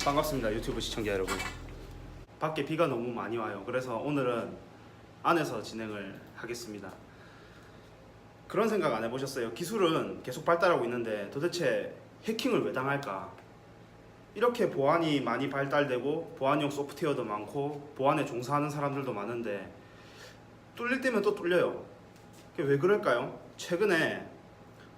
반갑습니다. 유튜브 시청자 여러분. 밖에 비가 너무 많이 와요. 그래서 오늘은 안에서 진행을 하겠습니다. 그런 생각 안 해보셨어요? 기술은 계속 발달하고 있는데 도대체 해킹을 왜 당할까? 이렇게 보안이 많이 발달되고 보안용 소프트웨어도 많고 보안에 종사하는 사람들도 많은데 뚫릴 때면 또 뚫려요. 그게 왜 그럴까요? 최근에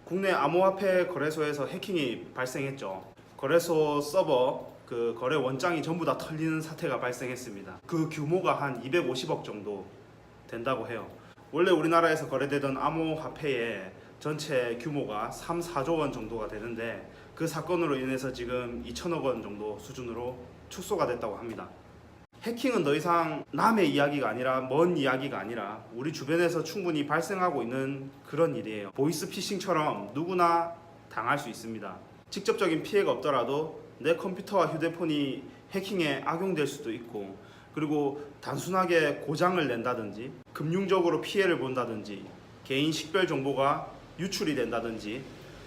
국내 암호화폐 거래소에서 해킹이 발생했죠. 거래소 서버 그 거래 원장이 전부 다 털리는 사태가 발생했습니다. 그 규모가 한 250억 정도 된다고 해요. 원래 우리나라에서 거래되던 암호화폐의 전체 규모가 3, 4조 원 정도가 되는데 그 사건으로 인해서 지금 2천억 원 정도 수준으로 축소가 됐다고 합니다. 해킹은 더 이상 남의 이야기가 아니라 먼 이야기가 아니라 우리 주변에서 충분히 발생하고 있는 그런 일이에요. 보이스피싱처럼 누구나 당할 수 있습니다. 직접적인 피해가 없더라도 내 컴퓨터와 휴대폰이 해킹에 악용될 수도 있고, 그리고 단순하게 고장을 낸다든지 금융적으로 피해를 본다든지 개인 식별 정보가 유출이 된다든지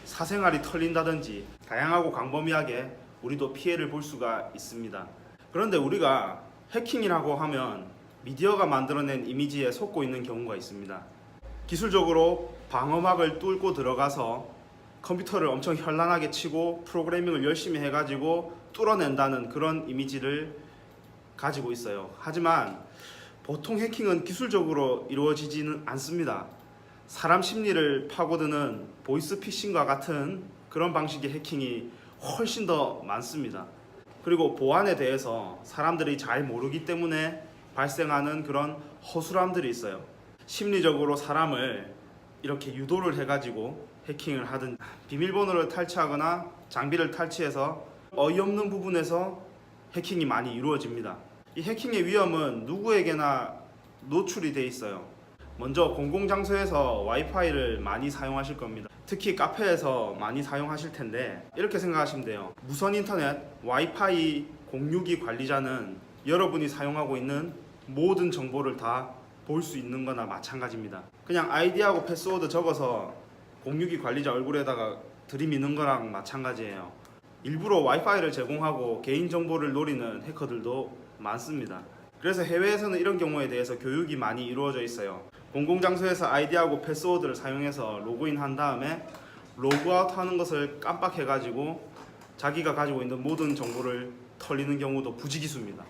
사생활이 털린다든지 다양하고 광범위하게 우리도 피해를 볼 수가 있습니다. 그런데 우리가 해킹이라고 하면 미디어가 만들어낸 이미지에 속고 있는 경우가 있습니다. 기술적으로 방어막을 뚫고 들어가서 컴퓨터를 엄청 현란하게 치고 프로그래밍을 열심히 해가지고 뚫어낸다는 그런 이미지를 가지고 있어요. 하지만 보통 해킹은 기술적으로 이루어지지는 않습니다. 사람 심리를 파고드는 보이스피싱과 같은 그런 방식의 해킹이 훨씬 더 많습니다. 그리고 보안에 대해서 사람들이 잘 모르기 때문에 발생하는 그런 허술함들이 있어요. 심리적으로 사람을 이렇게 유도를 해가지고 해킹을 하든 비밀번호를 탈취하거나 장비를 탈취해서 어이없는 부분에서 해킹이 많이 이루어집니다. 이 해킹의 위험은 누구에게나 노출이 돼 있어요. 먼저 공공장소에서 와이파이를 많이 사용하실 겁니다. 특히 카페에서 많이 사용하실 텐데 이렇게 생각하시면 돼요. 무선 인터넷 와이파이 공유기 관리자는 여러분이 사용하고 있는 모든 정보를 다 볼 수 있는 거나 마찬가지입니다. 그냥 아이디하고 패스워드 적어서 공유기 관리자 얼굴에다가 들이미는 거랑 마찬가지예요. 일부러 와이파이를 제공하고 개인정보를 노리는 해커들도 많습니다. 그래서 해외에서는 이런 경우에 대해서 교육이 많이 이루어져 있어요. 공공장소에서 아이디하고 패스워드를 사용해서 로그인한 다음에 로그아웃 하는 것을 깜빡해가지고 자기가 가지고 있는 모든 정보를 털리는 경우도 부지기수입니다.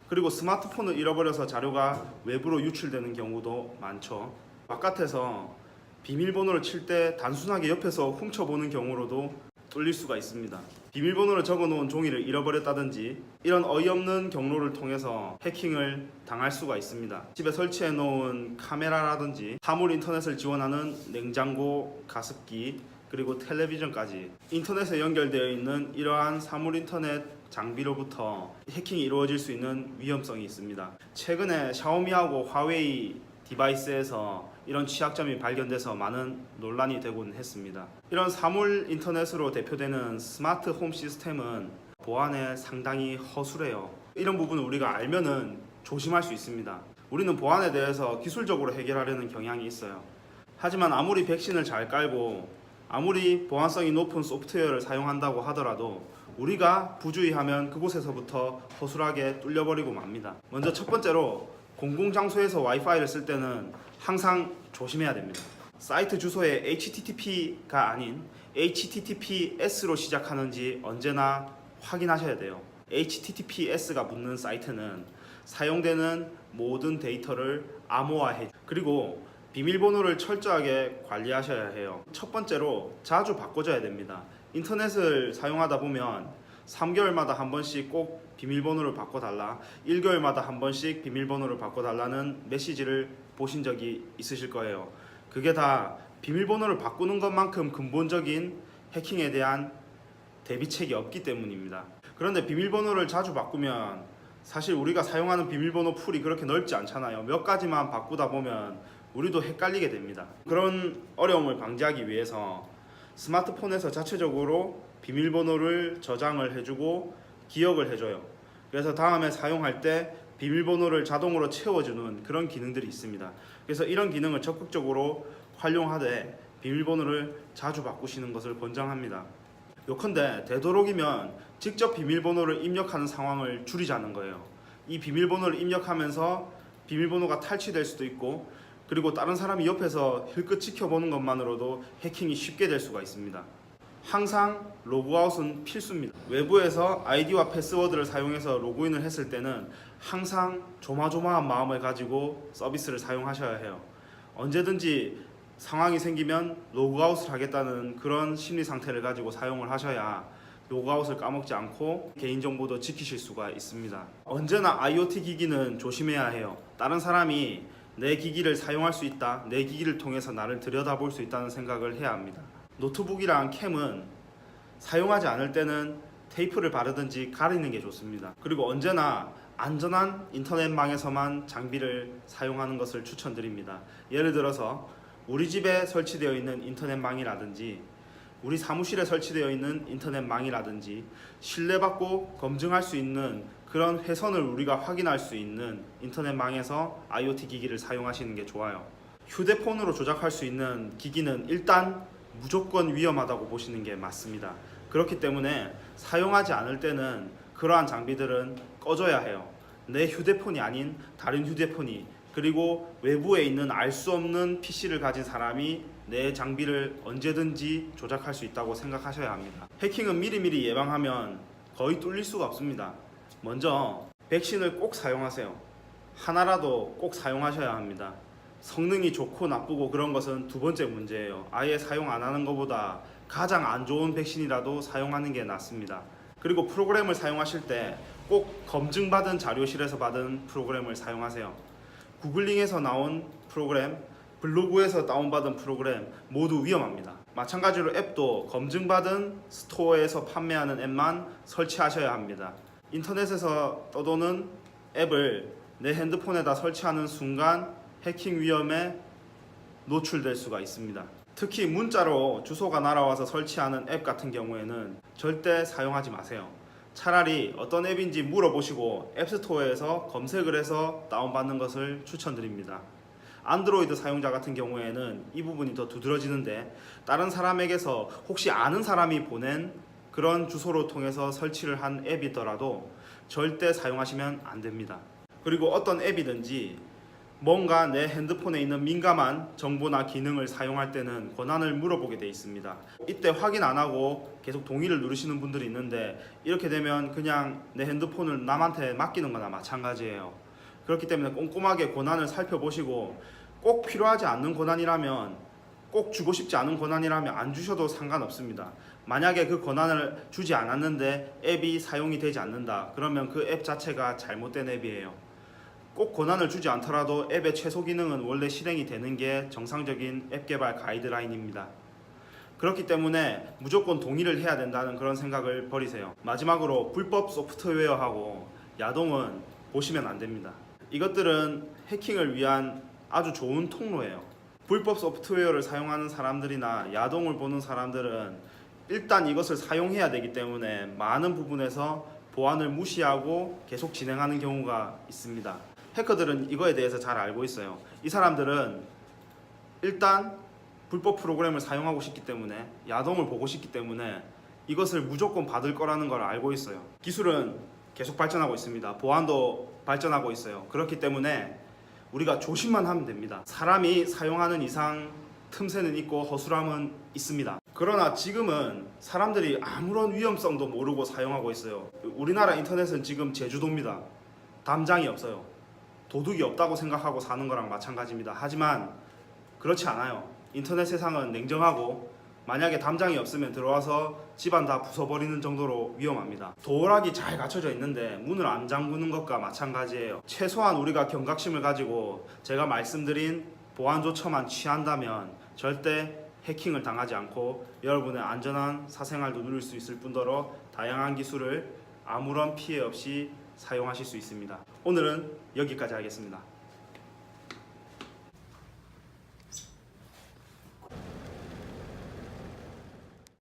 그리고 스마트폰을 잃어버려서 자료가 외부로 유출되는 경우도 많죠. 바깥에서 비밀번호를 칠 때 단순하게 옆에서 훔쳐보는 경우로도 뚫릴 수가 있습니다. 비밀번호를 적어놓은 종이를 잃어버렸다든지 이런 어이없는 경로를 통해서 해킹을 당할 수가 있습니다. 집에 설치해놓은 카메라라든지 사물 인터넷을 지원하는 냉장고, 가습기, 그리고 텔레비전까지 인터넷에 연결되어 있는 이러한 사물 인터넷 장비로부터 해킹이 이루어질 수 있는 위험성이 있습니다. 최근에 샤오미하고 화웨이 디바이스에서 이런 취약점이 발견돼서 많은 논란이 되곤 했습니다. 이런 사물 인터넷으로 대표되는 스마트 홈 시스템은 보안에 상당히 허술해요. 이런 부분을 우리가 알면은 조심할 수 있습니다. 우리는 보안에 대해서 기술적으로 해결하려는 경향이 있어요. 하지만 아무리 백신을 잘 깔고 아무리 보안성이 높은 소프트웨어를 사용한다고 하더라도 우리가 부주의하면 그곳에서부터 허술하게 뚫려버리고 맙니다. 먼저 첫 번째로 공공장소에서 와이파이를 쓸 때는 항상 조심해야 됩니다. 사이트 주소에 HTTP가 아닌 HTTPS로 시작하는지 언제나 확인하셔야 돼요. HTTPS가 붙는 사이트는 사용되는 모든 데이터를 암호화해, 그리고 비밀번호를 철저하게 관리하셔야 해요. 첫 번째로 자주 바꿔줘야 됩니다. 인터넷을 사용하다 보면 3개월마다 한 번씩 꼭 비밀번호를 바꿔달라, 1개월마다 한 번씩 비밀번호를 바꿔달라는 메시지를 보신 적이 있으실 거예요. 그게 다 비밀번호를 바꾸는 것만큼 근본적인 해킹에 대한 대비책이 없기 때문입니다. 그런데 비밀번호를 자주 바꾸면 사실 우리가 사용하는 비밀번호 풀이 그렇게 넓지 않잖아요. 몇 가지만 바꾸다 보면 우리도 헷갈리게 됩니다. 그런 어려움을 방지하기 위해서 스마트폰에서 자체적으로 비밀번호를 저장을 해주고 기억을 해줘요. 그래서 다음에 사용할 때 비밀번호를 자동으로 채워주는 그런 기능들이 있습니다. 그래서 이런 기능을 적극적으로 활용하되 비밀번호를 자주 바꾸시는 것을 권장합니다. 요컨대 되도록이면 직접 비밀번호를 입력하는 상황을 줄이자는 거예요. 이 비밀번호를 입력하면서 비밀번호가 탈취될 수도 있고, 그리고 다른 사람이 옆에서 힐끗 지켜보는 것만으로도 해킹이 쉽게 될 수가 있습니다. 항상 로그아웃은 필수입니다. 외부에서 아이디와 패스워드를 사용해서 로그인을 했을 때는 항상 조마조마한 마음을 가지고 서비스를 사용하셔야 해요. 언제든지 상황이 생기면 로그아웃을 하겠다는 그런 심리 상태를 가지고 사용을 하셔야 로그아웃을 까먹지 않고 개인정보도 지키실 수가 있습니다. 언제나 IoT 기기는 조심해야 해요. 다른 사람이 내 기기를 사용할 수 있다, 내 기기를 통해서 나를 들여다볼 수 있다는 생각을 해야 합니다. 노트북이랑 캠은 사용하지 않을 때는 테이프를 바르든지 가리는 게 좋습니다. 그리고 언제나 안전한 인터넷망에서만 장비를 사용하는 것을 추천드립니다. 예를 들어서 우리 집에 설치되어 있는 인터넷망이라든지 우리 사무실에 설치되어 있는 인터넷망이라든지 신뢰받고 검증할 수 있는 그런 회선을 우리가 확인할 수 있는 인터넷망에서 IoT 기기를 사용하시는 게 좋아요. 휴대폰으로 조작할 수 있는 기기는 일단 무조건 위험하다고 보시는 게 맞습니다. 그렇기 때문에 사용하지 않을 때는 그러한 장비들은 꺼져야 해요. 내 휴대폰이 아닌 다른 휴대폰이, 그리고 외부에 있는 알 수 없는 PC를 가진 사람이 내 장비를 언제든지 조작할 수 있다고 생각하셔야 합니다. 해킹은 미리미리 예방하면 거의 뚫릴 수가 없습니다. 먼저 백신을 꼭 사용하세요. 하나라도 꼭 사용하셔야 합니다. 성능이 좋고 나쁘고 그런 것은 두 번째 문제예요. 아예 사용 안 하는 것보다 가장 안 좋은 백신이라도 사용하는 게 낫습니다. 그리고 프로그램을 사용하실 때 꼭 검증받은 자료실에서 받은 프로그램을 사용하세요. 구글링에서 나온 프로그램, 블로그에서 다운받은 프로그램 모두 위험합니다. 마찬가지로 앱도 검증받은 스토어에서 판매하는 앱만 설치하셔야 합니다. 인터넷에서 떠도는 앱을 내 핸드폰에다 설치하는 순간 해킹 위험에 노출될 수가 있습니다. 특히 문자로 주소가 날아와서 설치하는 앱 같은 경우에는 절대 사용하지 마세요. 차라리 어떤 앱인지 물어보시고 앱스토어에서 검색을 해서 다운받는 것을 추천드립니다. 안드로이드 사용자 같은 경우에는 이 부분이 더 두드러지는데, 다른 사람에게서 혹시 아는 사람이 보낸 그런 주소로 통해서 설치를 한 앱이더라도 절대 사용하시면 안 됩니다. 그리고 어떤 앱이든지 뭔가 내 핸드폰에 있는 민감한 정보나 기능을 사용할 때는 권한을 물어보게 되어 있습니다. 이때 확인 안 하고 계속 동의를 누르시는 분들이 있는데, 이렇게 되면 그냥 내 핸드폰을 남한테 맡기는 거나 마찬가지예요. 그렇기 때문에 꼼꼼하게 권한을 살펴보시고, 꼭 필요하지 않는 권한이라면, 꼭 주고 싶지 않은 권한이라면 안 주셔도 상관없습니다. 만약에 그 권한을 주지 않았는데 앱이 사용이 되지 않는다, 그러면 그 앱 자체가 잘못된 앱이에요. 꼭 권한을 주지 않더라도 앱의 최소 기능은 원래 실행이 되는 게 정상적인 앱 개발 가이드라인입니다. 그렇기 때문에 무조건 동의를 해야 된다는 그런 생각을 버리세요. 마지막으로 불법 소프트웨어하고 야동은 보시면 안 됩니다. 이것들은 해킹을 위한 아주 좋은 통로예요. 불법 소프트웨어를 사용하는 사람들이나 야동을 보는 사람들은 일단 이것을 사용해야 되기 때문에 많은 부분에서 보안을 무시하고 계속 진행하는 경우가 있습니다. 해커들은 이거에 대해서 잘 알고 있어요. 이 사람들은 일단 불법 프로그램을 사용하고 싶기 때문에, 야동을 보고 싶기 때문에 이것을 무조건 받을 거라는 걸 알고 있어요. 기술은 계속 발전하고 있습니다. 보안도 발전하고 있어요. 그렇기 때문에 우리가 조심만 하면 됩니다. 사람이 사용하는 이상 틈새는 있고 허술함은 있습니다. 그러나 지금은 사람들이 아무런 위험성도 모르고 사용하고 있어요. 우리나라 인터넷은 지금 제주도입니다. 담장이 없어요. 도둑이 없다고 생각하고 사는 거랑 마찬가지입니다. 하지만 그렇지 않아요. 인터넷 세상은 냉정하고, 만약에 담장이 없으면 들어와서 집안 다 부숴버리는 정도로 위험합니다. 도어락이 잘 갖춰져 있는데 문을 안 잠그는 것과 마찬가지예요. 최소한 우리가 경각심을 가지고 제가 말씀드린 보안 조처만 취한다면 절대 해킹을 당하지 않고 여러분의 안전한 사생활도 누릴 수 있을 뿐더러 다양한 기술을 아무런 피해 없이 사용하실 수 있습니다. 오늘은 여기까지 하겠습니다.